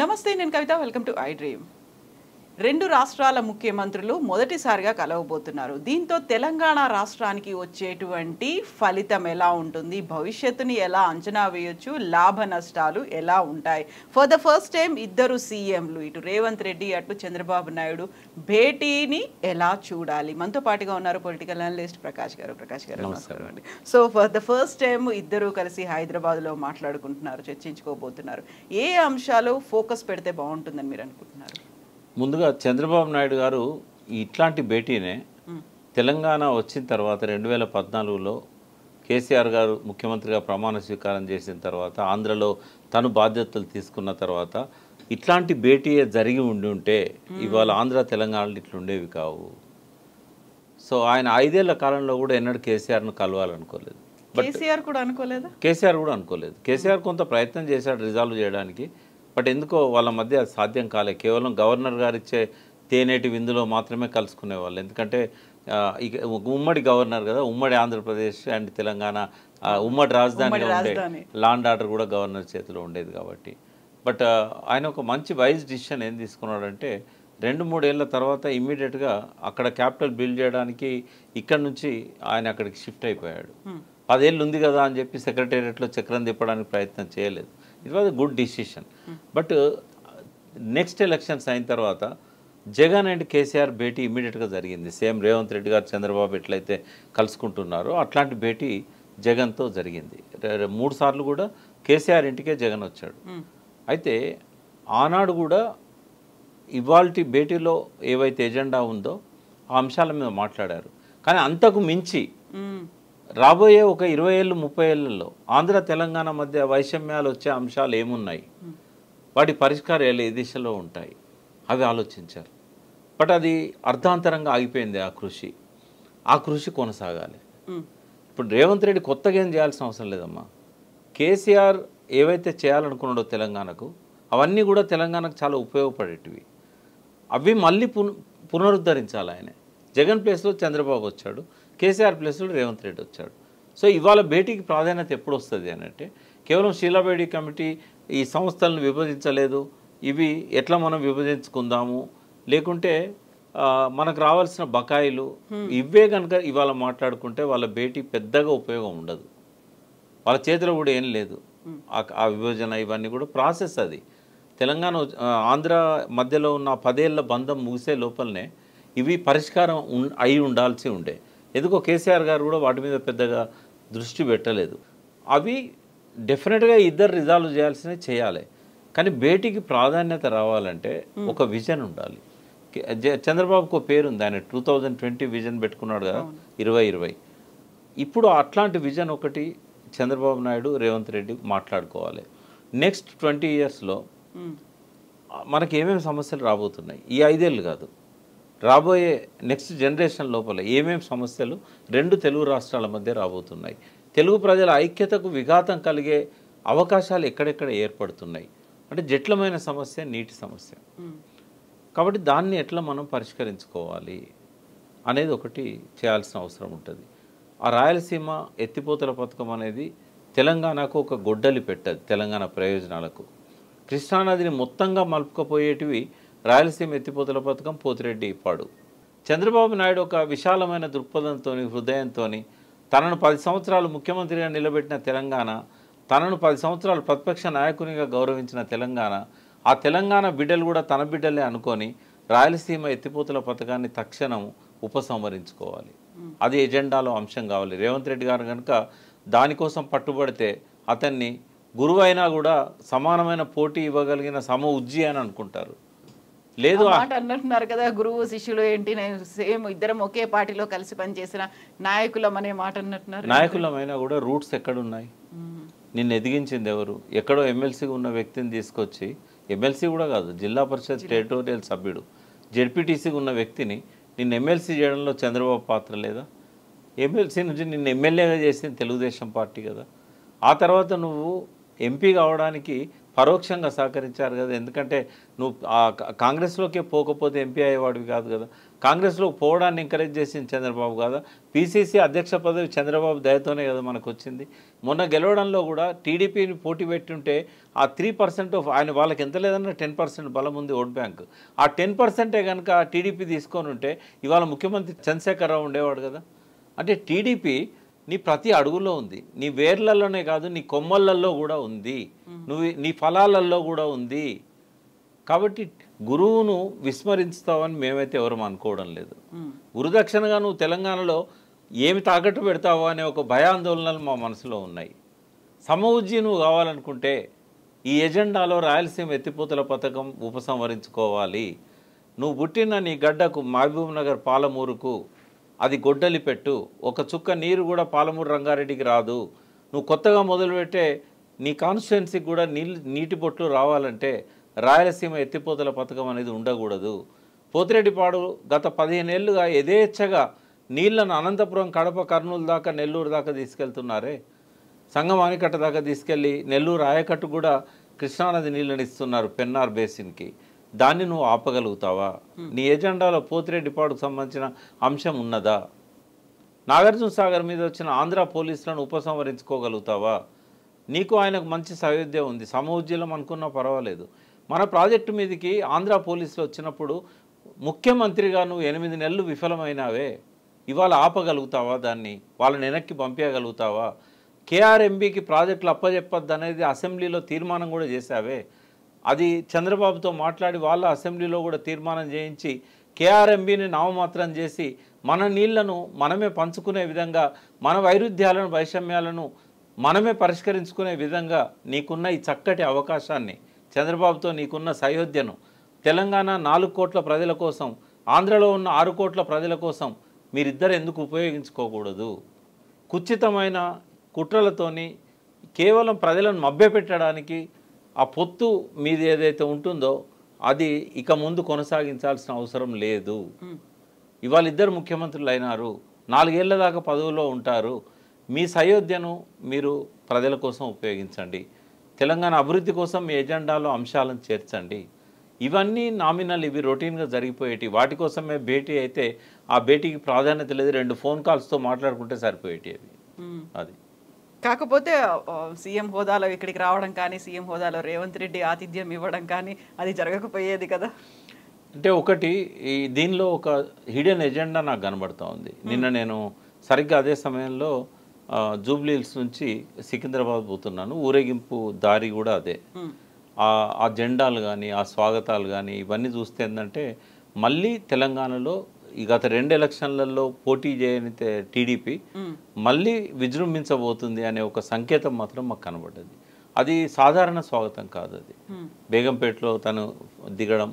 నమస్తే, నేను Kavitha. Welcome to iDream. రెండు రాష్ట్రాల ముఖ్యమంత్రులు మొదటిసారిగా కలవబోతున్నారు. దీంతో తెలంగాణ రాష్ట్రానికి వచ్చేటువంటి ఫలితం ఎలా ఉంటుంది, భవిష్యత్తుని ఎలా అంచనా వేయొచ్చు, లాభ నష్టాలు ఎలా ఉంటాయి? ఫర్ ద ఫస్ట్ టైం ఇద్దరు సీఎంలు, ఇటు రేవంత్ రెడ్డి అటు చంద్రబాబు నాయుడు భేటీని ఎలా చూడాలి? మనతో పాటుగా ఉన్నారు పొలిటికల్ అనలిస్ట్ ప్రకాష్ గారు. నమస్కారం అండి. So for the first time ఇద్దరు కలిసి హైదరాబాద్లో మాట్లాడుకుంటున్నారు, చర్చించుకోబోతున్నారు. ఏ అంశాలు ఫోకస్ పెడితే బాగుంటుందని మీరు అనుకుంటున్నారు? ముందుగా చంద్రబాబు నాయుడు గారు ఇట్లాంటి భేటీనే తెలంగాణ వచ్చిన తర్వాత 2014లో కేసీఆర్ గారు ముఖ్యమంత్రిగా ప్రమాణ స్వీకారం చేసిన తర్వాత, ఆంధ్రలో తను బాధ్యతలు తీసుకున్న తర్వాత ఇట్లాంటి భేటీయే జరిగి ఉంటే ఇవాళ ఆంధ్ర తెలంగాణలో ఇట్లుండేవి కావు. సో ఆయన 5 ఏళ్ల కాలంలో కూడా ఎన్నడూ కేసీఆర్ను కలవాలనుకోలేదు. కేసీఆర్ కూడా అనుకోలేదు. కేసీఆర్ కొంత ప్రయత్నం చేశాడు రిజాల్వ్ చేయడానికి. బట్ ఎందుకో వాళ్ళ మధ్య అది సాధ్యం కాలే. కేవలం గవర్నర్ గారు ఇచ్చే తేనేటి విందులో మాత్రమే కలుసుకునేవాళ్ళు. ఎందుకంటే ఉమ్మడి గవర్నర్ కదా, ఉమ్మడి ఆంధ్రప్రదేశ్ అండ్ తెలంగాణ ఉమ్మడి రాజధానిగా ఉండే లాండ్ ఆర్డర్ కూడా గవర్నర్ చేతిలో ఉండేది కాబట్టి. బట్ ఆయన ఒక మంచి వైజ్ డిసిషన్ ఏం తీసుకున్నాడంటే 2-3 ఏళ్ల తర్వాత ఇమ్మీడియట్గా అక్కడ క్యాపిటల్ బిల్డ్ చేయడానికి ఇక్కడ నుంచి ఆయన అక్కడికి షిఫ్ట్ అయిపోయాడు. 10 ఏళ్ళు ఉంది కదా అని చెప్పి సెక్రటేరియట్లో చక్రం తిప్పడానికి ప్రయత్నం చేయలేదు. It was a good decision. But next elections అయిన తర్వాత జగన్ అండ్ కేసీఆర్ భేటీ ఇమ్మీడియట్గా జరిగింది. సేమ్ రేవంత్ రెడ్డి గారు చంద్రబాబు ఎట్లయితే కలుసుకుంటున్నారో అట్లాంటి భేటీ జగన్తో జరిగింది. 3 సార్లు కూడా కేసీఆర్ ఇంటికే జగన్ వచ్చాడు. అయితే ఆనాడు కూడా ఇవాల్టి భేటీలో ఏవైతే ఎజెండా ఉందో ఆ అంశాల మీద మాట్లాడారు. కానీ అంతకు మించి రాబోయే ఒక 20 ఏళ్ళు 30 ఏళ్లలో ఆంధ్ర తెలంగాణ మధ్య వైషమ్యాలు వచ్చే అంశాలు ఏమున్నాయి, వాటి పరిష్కారాలు ఏ దిశలో ఉంటాయి, అవి ఆలోచించారు. బట్ అది అర్ధాంతరంగా ఆగిపోయింది. ఆ కృషి కొనసాగాలి. ఇప్పుడు రేవంత్ రెడ్డి కొత్తగా ఏం చేయాల్సిన అవసరం లేదమ్మా. కేసీఆర్ ఏవైతే చేయాలనుకున్నాడో తెలంగాణకు అవన్నీ కూడా తెలంగాణకు చాలా ఉపయోగపడేటివి. అవి మళ్ళీ పునరుద్ధరించాలి. ఆయన జగన్ ప్లేస్లో చంద్రబాబు వచ్చాడు, కేసీఆర్ ప్లేస్లో రేవంత్ రెడ్డి వచ్చాడు. సో ఇవాళ భేటీకి ప్రాధాన్యత ఎప్పుడు వస్తుంది అంటే, కేవలం షీలాబేడి కమిటీ ఈ సంస్థలను విభజించలేదు, ఇవి ఎట్లా మనం విభజించుకుందాము, లేకుంటే మనకు రావాల్సిన బకాయిలు ఇవే కనుక ఇవాళ మాట్లాడుకుంటే వాళ్ళ భేటీ పెద్దగా ఉపయోగం ఉండదు. వాళ్ళ చేతిలో కూడా ఏం లేదు. ఆ విభజన ఇవన్నీ కూడా ప్రాసెస్. అది తెలంగాణ ఆంధ్ర మధ్యలో ఉన్న 10 ఏళ్ల బంధం ముగిసే లోపలనే ఇవి పరిష్కారం అయి ఉండాల్సి ఉండే. ఎందుకో కేసీఆర్ గారు కూడా వాటి మీద పెద్దగా దృష్టి పెట్టలేదు. అవి డెఫినెట్గా ఇద్దరు రిజాల్వ్ చేయాల్సినవి చేయాలి. కానీ భేటీకి ప్రాధాన్యత రావాలంటే ఒక విజన్ ఉండాలి. చంద్రబాబుకు పేరు ఉంది, ఆయన 2020 విజన్ పెట్టుకున్నాడు కదా, 2020. ఇప్పుడు అట్లాంటి విజన్ ఒకటి చంద్రబాబు నాయుడు రేవంత్ రెడ్డి మాట్లాడుకోవాలి. నెక్స్ట్ 20 ఇయర్స్లో మనకి ఏమేమి సమస్యలు రాబోతున్నాయి, ఈ 5 ఏళ్ళు కాదు, రాబోయే నెక్స్ట్ జనరేషన్ లోపల ఏమేమి సమస్యలు 2 తెలుగు రాష్ట్రాల మధ్య రాబోతున్నాయి, తెలుగు ప్రజల ఐక్యతకు విఘాతం కలిగే అవకాశాలు ఎక్కడెక్కడ ఏర్పడుతున్నాయి, అంటే జటిలమైన సమస్య నీటి సమస్య. కాబట్టి దాన్ని ఎట్లా మనం పరిష్కరించుకోవాలి అనేది ఒకటి చేయాల్సిన అవసరం ఉంటుంది. ఆ రాయలసీమ ఎత్తిపోతల పథకం అనేది తెలంగాణకు ఒక గొడ్డలి పెట్టదు. తెలంగాణ ప్రయోజనాలకు కృష్ణానదిని మొత్తంగా మలుపుకపోయేటివి రాయలసీమ ఎత్తిపోతల పథకం, పోతిరెడ్డి పాడు. చంద్రబాబు నాయుడు ఒక విశాలమైన దృక్పథంతో, హృదయంతో తనను 10 సంవత్సరాలు ముఖ్యమంత్రిగా నిలబెట్టిన తెలంగాణ, తనను 10 సంవత్సరాలు ప్రతిపక్ష నాయకునిగా గౌరవించిన తెలంగాణ, ఆ తెలంగాణ బిడ్డలు కూడా తన బిడ్డలే అనుకొని రాయలసీమ ఎత్తిపోతల పథకాన్ని తక్షణం ఉపసంహరించుకోవాలి. అది ఎజెండాలో అంశం కావాలి. రేవంత్ రెడ్డి గారు కనుక దానికోసం పట్టుబడితే అతన్ని గురువు అయినా కూడా సమానమైన పోటీ ఇవ్వగలిగిన ఉజ్జి అని అనుకుంటారు. లేదు అంటున్నారు కదా, గురువు శిష్యులు ఏంటి, సేమ్ ఇద్దరం ఒకే పార్టీలో కలిసి పనిచేసిన నాయకులం అనే మాట అన్నట్టున్నారు. నాయకులమైనా కూడా రూట్స్ ఎక్కడున్నాయి? నిన్ను ఎదిగించింది ఎవరు? ఎక్కడో ఎమ్మెల్సీ ఉన్న వ్యక్తిని తీసుకొచ్చి, ఎమ్మెల్సీ కూడా కాదు, జిల్లా పరిషత్ టెరిటోరియల్ సభ్యుడు, జెడ్పీటీసీగా ఉన్న వ్యక్తిని నిన్ను ఎమ్మెల్సీ చేయడంలో చంద్రబాబు పాత్ర లేదా? ఎమ్మెల్సీ నుంచి నిన్ను ఎమ్మెల్యేగా చేసింది తెలుగుదేశం పార్టీ కదా. ఆ తర్వాత నువ్వు ఎంపీ కావడానికి పరోక్షంగా సహకరించారు కదా. ఎందుకంటే నువ్వు కాంగ్రెస్లోకే పోకపోతే ఎంపీ అయ్యేవాడివి కాదు కదా. కాంగ్రెస్లోకి పోవడాన్ని ఎంకరేజ్ చేసింది చంద్రబాబు కదా. పీసీసీ అధ్యక్ష పదవి చంద్రబాబు దయతోనే కదా మనకు వచ్చింది. మొన్న గెలవడంలో కూడా టీడీపీని పోటీ పెట్టుంటే ఆ 3% ఆయన వాళ్ళకి ఎంత లేదన్నా 10% బలం ఉంది ఓట్ బ్యాంక్. ఆ 10% కనుక టీడీపీ తీసుకొని ఉంటే ఇవాళ ముఖ్యమంత్రి చంద్రశేఖరరావు ఉండేవాడు కదా. అంటే టీడీపీ నీ ప్రతి అడుగులో ఉంది, నీ వేర్లలోనే కాదు నీ కొమ్మలల్లో కూడా ఉంది, నీ ఫలాలలో కూడా ఉంది. కాబట్టి గురువును విస్మరిస్తావని మేమైతే ఎవరు అనుకోవడం లేదు. గురుదక్షిణగా నువ్వు తెలంగాణలో ఏమి తాకట్టు పెడతావో అనే ఒక భయాందోళనలు మా మనసులో ఉన్నాయి. సమఉజ్జీ నువ్వు కావాలనుకుంటే ఈ ఎజెండాలో రాయలసీమ ఎత్తిపోతల పథకం ఉపసంహరించుకోవాలి. నువ్వు పుట్టిన నీ గడ్డకు మహబూబ్ నగర్ పాలమూరుకు అది గొడ్డలి పెట్టు. ఒక చుక్క నీరు కూడా పాలమూరు రంగారెడ్డికి రాదు. నువ్వు కొత్తగా మొదలుపెట్టే నీ కాన్స్టిట్యున్సీకి కూడా నీటి బొట్లు రావాలంటే రాయలసీమ ఎత్తిపోతల పథకం అనేది ఉండకూడదు. పోతిరెడ్డిపాడు గత 15 ఏళ్ళుగా యథేచ్ఛగా నీళ్లను అనంతపురం, కడప, కర్నూలు దాకా, నెల్లూరు దాకా తీసుకెళ్తున్నారే. సంగం ఆనకట్ట దాకా తీసుకెళ్ళి నెల్లూరు ఆయకట్టు కూడా కృష్ణానది నీళ్ళని ఇస్తున్నారు పెన్నార్ బేసిన్కి. దాన్ని నువ్వు ఆపగలుగుతావా? నీ ఎజెండాలో పోతిరెడ్డిపాడుకు సంబంధించిన అంశం ఉన్నదా? నాగార్జున సాగర్ మీద వచ్చిన ఆంధ్ర పోలీసులను ఉపసంహరించుకోగలుగుతావా? నీకు ఆయనకు మంచి సయోధ్య ఉంది, సమఉజ్జీలం అనుకున్నా పర్వాలేదు. మన ప్రాజెక్టు మీదకి ఆంధ్ర పోలీసులు వచ్చినప్పుడు ముఖ్యమంత్రిగా నువ్వు 8 నెలలు విఫలమైనావే. ఇవాళ ఆపగలుగుతావా? దాన్ని వాళ్ళని వెనక్కి పంపించగలుగుతావా? కేఆర్ఎంబీకి ప్రాజెక్టులు అప్పచెప్పద్దు అనేది అసెంబ్లీలో తీర్మానం కూడా చేశావే. అది చంద్రబాబుతో మాట్లాడి వాళ్ళ అసెంబ్లీలో కూడా తీర్మానం చేయించి కేఆర్ఎంబీని నామమాత్రం చేసి మన నీళ్లను మనమే పంచుకునే విధంగా, మన వైరుధ్యాలను, వైషమ్యాలను మనమే పరిష్కరించుకునే విధంగా నీకున్న ఈ చక్కటి అవకాశాన్ని, చంద్రబాబుతో నీకున్న సయోధ్యను తెలంగాణ 4 కోట్ల ప్రజల కోసం, ఆంధ్రలో ఉన్న 6 కోట్ల ప్రజల కోసం మీరిద్దరు ఎందుకు ఉపయోగించుకోకూడదు? కుచితమైన కుట్రలతోని కేవలం ప్రజలను మభ్యపెట్టడానికి ఆ పొత్తు మీది ఏదైతే ఉంటుందో అది ఇక ముందు కొనసాగించాల్సిన అవసరం లేదు. ఇవాళ ఇద్దరు ముఖ్యమంత్రులు అయినారు, 4 ఏళ్ల దాకా పదవిలో ఉంటారు. మీ సయోధ్యను మీరు ప్రజల కోసం ఉపయోగించండి. తెలంగాణ అభివృద్ధి కోసం మీ ఎజెండాలో అంశాలను చేర్చండి. ఇవన్నీ నామినల్, ఇవి రొటీన్గా జరిగిపోయేటి. వాటి కోసమే భేటీ అయితే ఆ భేటీకి ప్రాధాన్యత లేదు. 2 ఫోన్ కాల్స్తో మాట్లాడుకుంటే సరిపోయేటి అవి. అది కాకపోతే సీఎం హోదాలో ఇక్కడికి రావడం కానీ, సీఎం హోదాలో రేవంత్ రెడ్డి ఆతిథ్యం ఇవ్వడం కానీ అది జరగకపోయేది కదా. అంటే ఒకటి దీనిలో ఒక హిడెన్ ఎజెండా నాకు కనబడుతూ ఉంది. నిన్న నేను సరిగ్గా అదే సమయంలో జూబ్లీహిల్స్ నుంచి సికింద్రాబాద్ పోతున్నాను. ఊరేగింపు దారి కూడా అదే. ఆ జెండాలు కానీ, ఆ స్వాగతాలు కానీ ఇవన్నీ చూస్తే ఏంటంటే మళ్ళీ తెలంగాణలో ఈ గత 2 ఎలక్షన్లలో పోటీ చేయని టీడీపీ మళ్ళీ విజృంభించబోతుంది అనే ఒక సంకేతం మాత్రం మాకు కనబడ్డది. అది సాధారణ స్వాగతం కాదు. అది బేగంపేటలో తను దిగడం,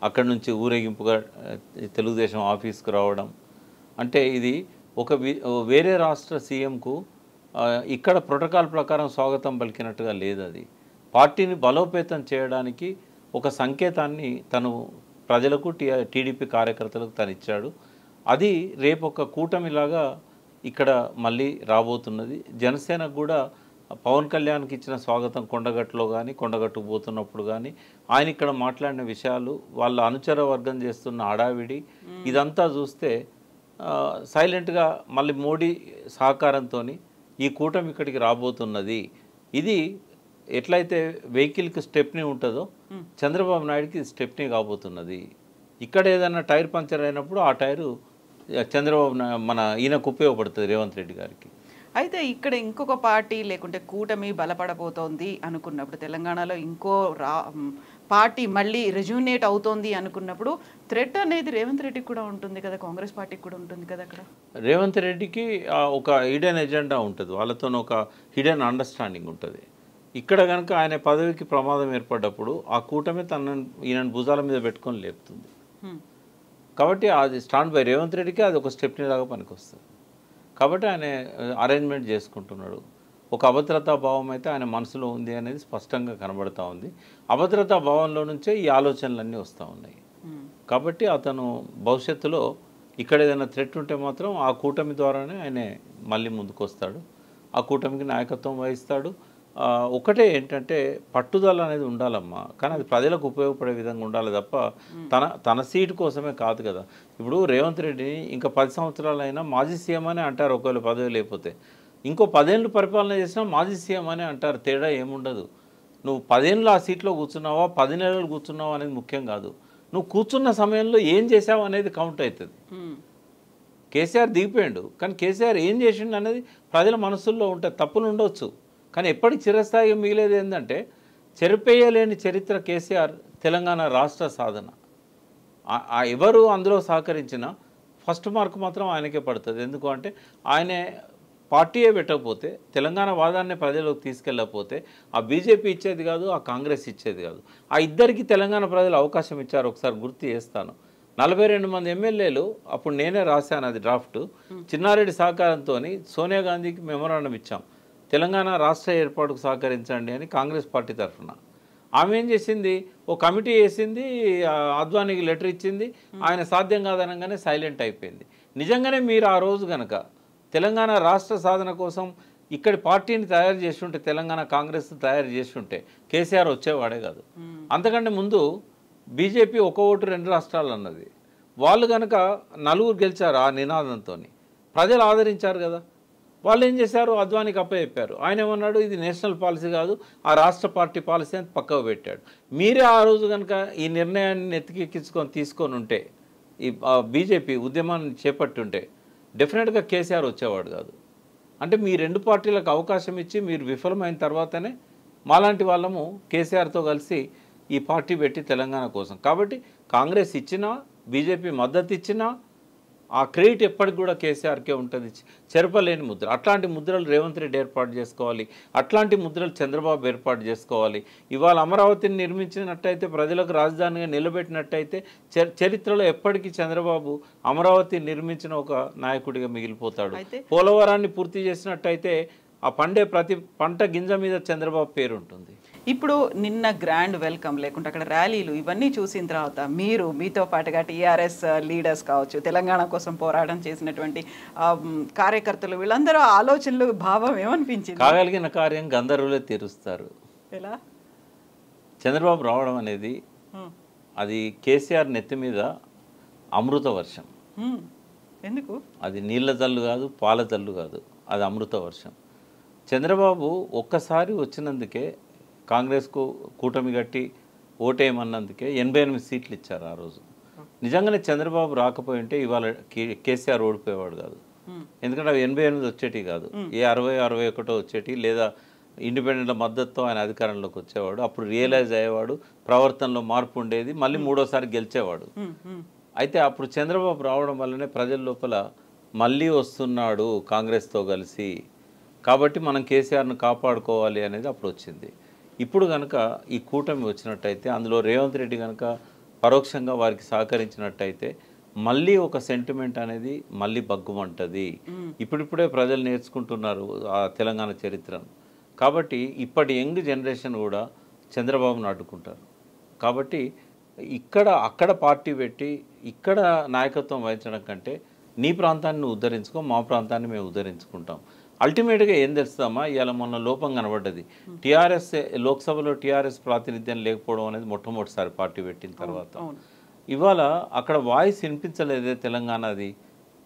అక్కడి నుంచి ఊరేగింపుగా తెలుగుదేశం ఆఫీస్కు రావడం, అంటే ఇది ఒక వేరే రాష్ట్ర సీఎంకు ఇక్కడ ప్రోటోకాల్ ప్రకారం స్వాగతం పలికినట్టుగా లేదు. అది పార్టీని బలోపేతం చేయడానికి ఒక సంకేతాన్ని తను ప్రజలకు, టీడీపీ కార్యకర్తలకు తను ఇచ్చాడు. అది రేపు ఒక కూటమిలాగా ఇక్కడ మళ్ళీ రాబోతున్నది. జనసేనకు కూడా పవన్ కళ్యాణ్కి ఇచ్చిన స్వాగతం కొండగట్టులో కానీ, కొండగట్టుకు పోతున్నప్పుడు కానీ ఆయన ఇక్కడ మాట్లాడిన విషయాలు, వాళ్ళ అనుచర వర్గం చేస్తున్న హడావిడి, ఇదంతా చూస్తే సైలెంట్గా మళ్ళీ మోడీ సహకారంతో ఈ కూటమి ఇక్కడికి రాబోతున్నది. ఇది ఎట్లయితే వెహికల్కి స్టెప్నీ ఉంటుందో చంద్రబాబు నాయుడుకి స్టెప్నీ కాబోతున్నది. ఇక్కడ ఏదైనా టైర్ పంచర్ అయినప్పుడు ఆ టైరు చంద్రబాబు మన ఈయనకు ఉపయోగపడుతుంది, రేవంత్ రెడ్డి గారికి. అయితే ఇక్కడ ఇంకొక పార్టీ లేకుంటే కూటమి బలపడబోతోంది అనుకున్నప్పుడు, తెలంగాణలో ఇంకో పార్టీ మళ్ళీ రెజ్యూనేట్ అవుతోంది అనుకున్నప్పుడు థ్రెట్ అనేది రేవంత్ రెడ్డికి కూడా ఉంటుంది కదా, కాంగ్రెస్ పార్టీకి కూడా ఉంటుంది కదా. అక్కడ రేవంత్ రెడ్డికి ఒక హిడెన్ ఎజెండా ఉంటుంది, వాళ్ళతో ఒక హిడెన్ అండర్స్టాండింగ్ ఉంటుంది. ఇక్కడ కనుక ఆయన పదవికి ప్రమాదం ఏర్పడ్డప్పుడు ఆ కూటమి ఈయన భుజాల మీద పెట్టుకొని లేపుతుంది. కాబట్టి అది స్టాండ్ బై రేవంత్ రెడ్డికి అది ఒక స్టెప్నీ లాగా పనికొస్తుంది. కాబట్టి ఆయన అరేంజ్మెంట్ చేసుకుంటున్నాడు. ఒక అభద్రతా భావం అయితే ఆయన మనసులో ఉంది అనేది స్పష్టంగా కనబడుతూ ఉంది. అభద్రతా భావంలో నుంచే ఈ ఆలోచనలన్నీ వస్తూ ఉన్నాయి. కాబట్టి అతను భవిష్యత్తులో ఇక్కడ ఏదైనా థ్రెట్ ఉంటే మాత్రం ఆ కూటమి ద్వారానే ఆయన మళ్ళీ ముందుకు వస్తాడు, ఆ కూటమికి నాయకత్వం వహిస్తాడు. ఒకటే ఏంటంటే పట్టుదల అనేది ఉండాలమ్మా, కానీ అది ప్రజలకు ఉపయోగపడే విధంగా ఉండాలి తప్ప తన సీటు కోసమే కాదు కదా. ఇప్పుడు రేవంత్ రెడ్డిని ఇంకా 10 సంవత్సరాలైనా మాజీ సీఎం అని అంటారు, ఒకవేళ పదవి లేకపోతే. ఇంకో 10 ఏళ్ళు పరిపాలన చేసినా మాజీ సీఎం అని అంటారు, తేడా ఏముండదు. నువ్వు 10 ఏళ్ళు ఆ సీట్లో కూర్చున్నావా 10 నెలలు కూర్చున్నావా అనేది ముఖ్యం కాదు, నువ్వు కూర్చున్న సమయంలో ఏం చేసావు అనేది కౌంట్ అవుతుంది. కేసీఆర్ దిగిపోయాడు, కానీ కేసీఆర్ ఏం చేసిండు అనేది ప్రజల మనసుల్లో ఉంటుంది. తప్పులు ఉండవచ్చు, కానీ ఎప్పటికి చిరస్థాయిగా మిగిలేది ఏంటంటే చెరిపేయలేని చరిత్ర కేసీఆర్ తెలంగాణ రాష్ట్ర సాధన. ఎవరు అందులో సహకరించినా ఫస్ట్ మార్క్ మాత్రం ఆయనకే పడుతుంది. ఎందుకు అంటే ఆయనే పార్టీయే పెట్టకపోతే, తెలంగాణ వాదాన్ని ప్రజలకు తీసుకెళ్ళకపోతే ఆ బీజేపీ ఇచ్చేది కాదు, ఆ కాంగ్రెస్ ఇచ్చేది కాదు. ఆ ఇద్దరికి తెలంగాణ ప్రజలు అవకాశం ఇచ్చారు. ఒకసారి గుర్తు చేస్తాను, 42 మంది ఎమ్మెల్యేలు, అప్పుడు నేనే రాశాను అది డ్రాఫ్ట్, చిన్నారెడ్డి సహకారంతో సోనియా గాంధీకి మెమోరాండం ఇచ్చాం, తెలంగాణ రాష్ట్ర ఏర్పాటుకు సహకరించండి అని కాంగ్రెస్ పార్టీ తరఫున. ఆమె ఏం చేసింది, ఓ కమిటీ వేసింది, అద్వానీకి లెటర్ ఇచ్చింది, ఆయన సాధ్యం కాదనగానే సైలెంట్ అయిపోయింది. నిజంగానే మీరు ఆ రోజు కనుక తెలంగాణ రాష్ట్ర సాధన కోసం ఇక్కడి పార్టీని తయారు చేస్తుంటే, తెలంగాణ కాంగ్రెస్ తయారు చేస్తుంటే కేసీఆర్ వచ్చేవాడే కాదు. అంతకంటే ముందు బీజేపీ ఒక ఓటు 2 రాష్ట్రాలు అన్నది, వాళ్ళు కనుక 4 గెలిచారు ఆ నినాదంతో, ప్రజలు ఆదరించారు కదా. వాళ్ళు ఏం చేశారు, అద్వానీకి అప్పచెప్పారు. ఆయన ఏమన్నాడు, ఇది నేషనల్ పాలసీ కాదు, ఆ రాష్ట్ర పార్టీ పాలసీ అని పక్కకు పెట్టాడు. మీరే ఆ రోజు కనుక ఈ నిర్ణయాన్ని ఎత్తికెక్కించుకొని తీసుకొని ఉంటే, ఈ బీజేపీ ఉద్యమాన్ని చేపట్టుంటే డెఫినెట్గా కేసీఆర్ వచ్చేవాడు కాదు. అంటే మీ 2 పార్టీలకు అవకాశం ఇచ్చి మీరు విఫలమైన తర్వాతనే మాలాంటి వాళ్ళము కేసీఆర్తో కలిసి ఈ పార్టీ పెట్టి తెలంగాణ కోసం. కాబట్టి కాంగ్రెస్ ఇచ్చినా బీజేపీ మద్దతు ఇచ్చినా ఆ క్రెడిట్ ఎప్పటికి కూడా కేసీఆర్కే ఉంటుంది. చెరపలేని ముద్ర. అట్లాంటి ముద్రలు రేవంత్ రెడ్డి ఏర్పాటు చేసుకోవాలి, అట్లాంటి ముద్రలు చంద్రబాబు ఏర్పాటు చేసుకోవాలి. ఇవాళ అమరావతిని నిర్మించినట్టయితే, ప్రజలకు రాజధానిగా నిలబెట్టినట్టయితే చరిత్రలో ఎప్పటికీ చంద్రబాబు అమరావతి నిర్మించిన ఒక నాయకుడిగా మిగిలిపోతాడు. పోలవరాన్ని పూర్తి చేసినట్టయితే ఆ ప్రతి పంట గింజ మీద చంద్రబాబు పేరు ఉంటుంది. ఇప్పుడు నిన్న గ్రాండ్ వెల్కమ్ లేకుంటే అక్కడ ర్యాలీలు ఇవన్నీ చూసిన తర్వాత మీతో పాటుగా టీఆర్ఎస్ లీడర్స్ కావచ్చు, తెలంగాణ కోసం పోరాటం చేసినటువంటి కార్యకర్తలు, వీళ్ళందరూ ఆలోచనలు, భావం ఏమనిపించింది? కాగలిగిన కార్యం గంధర్వులే తీరుస్తారు. ఎలా? చంద్రబాబు రావడం అనేది అది కేసీఆర్ నెత్తి మీద అమృత వర్షం. ఎందుకు? అది నీళ్ళ జల్లు కాదు, పాల జల్లు కాదు, అది అమృత వర్షం. చంద్రబాబు ఒక్కసారి వచ్చినందుకే కాంగ్రెస్కు కూటమి కట్టి ఓటేయమన్నందుకే 88 సీట్లు ఇచ్చారు ఆ రోజు. నిజంగానే చంద్రబాబు రాకపోయి ఉంటే ఇవాళ కేసీఆర్ ఓడిపోయేవాడు కాదు. ఎందుకంటే అవి 88 వచ్చేటివి కాదు, ఏ 60, 61 వచ్చేటి, లేదా ఇండిపెండెంట్ మద్దతుతో ఆయన అధికారంలోకి వచ్చేవాడు. అప్పుడు రియలైజ్ అయ్యేవాడు, ప్రవర్తనలో మార్పు ఉండేది, మళ్ళీ 3వసారి గెలిచేవాడు. అయితే అప్పుడు చంద్రబాబు రావడం వల్లనే ప్రజల లోపల మళ్ళీ వస్తున్నాడు కాంగ్రెస్తో కలిసి, కాబట్టి మనం కేసీఆర్ను కాపాడుకోవాలి అనేది అప్పుడు వచ్చింది. ఇప్పుడు కనుక ఈ కూటమి వచ్చినట్టయితే, అందులో రేవంత్ రెడ్డి కనుక పరోక్షంగా వారికి సహకరించినట్టయితే మళ్ళీ ఒక సెంటిమెంట్ అనేది మళ్ళీ బగ్గుమంటుంది. ఇప్పుడిప్పుడే ప్రజలు నేర్చుకుంటున్నారు ఆ తెలంగాణ చరిత్రను. కాబట్టి ఇప్పటి యంగ్ జనరేషన్ కూడా చంద్రబాబును అడ్డుకుంటారు. కాబట్టి అక్కడ పార్టీ పెట్టి ఇక్కడ నాయకత్వం వహించడం కంటే నీ ప్రాంతాన్ని నువ్వు ఉద్ధరించుకో, మా ప్రాంతాన్ని మేము ఉద్ధరించుకుంటాం. అల్టిమేట్గా ఏం తెలుస్తామా, ఇవాళ మొన్న లోపం కనబడ్డది. టీఆర్ఎస్ లోక్సభలో టీఆర్ఎస్ ప్రాతినిధ్యం లేకపోవడం అనేది మొట్టమొదటిసారి పార్టీ పెట్టిన తర్వాత. ఇవాళ అక్కడ వాయిస్ వినిపించలేదే తెలంగాణది.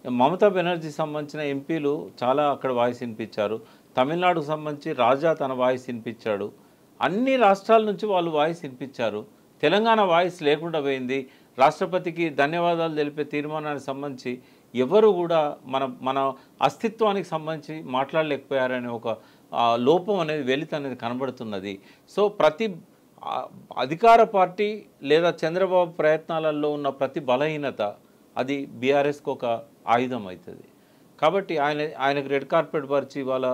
మమతా బెనర్జీ సంబంధించిన ఎంపీలు చాలా అక్కడ వాయిస్ వినిపించారు. తమిళనాడుకు సంబంధించి రాజా తన వాయిస్ వినిపించాడు. అన్ని రాష్ట్రాల నుంచి వాళ్ళు వాయిస్ వినిపించారు. తెలంగాణ వాయిస్ లేకుండా పోయింది. రాష్ట్రపతికి ధన్యవాదాలు తెలిపే తీర్మానానికి సంబంధించి ఎవరు కూడా మన అస్తిత్వానికి సంబంధించి మాట్లాడలేకపోయారనే ఒక లోపం అనేది, వెలితి అనేది కనబడుతున్నది. సో ప్రతి అధికార పార్టీ లేదా చంద్రబాబు ప్రయత్నాలలో ఉన్న ప్రతి బలహీనత అది బీఆర్ఎస్కి ఒక ఆయుధం అవుతుంది. కాబట్టి ఆయనకు రెడ్ కార్పెట్ పరిచి ఇవాళ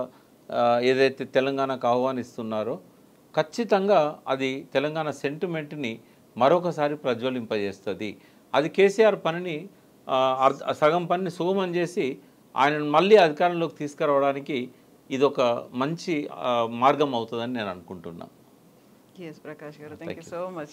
ఏదైతే తెలంగాణకు ఆహ్వానిస్తున్నారో ఖచ్చితంగా అది తెలంగాణ సెంటిమెంట్ని మరొకసారి ప్రజ్వలింపజేస్తుంది. అది కేసీఆర్ పనిని సగం పనిని సుగమం చేసి ఆయనను మళ్ళీ అధికారంలోకి తీసుకురావడానికి ఇదొక మంచి మార్గం అవుతుందని నేను అనుకుంటున్నాను. Yes, Prakash garu, thank you so much.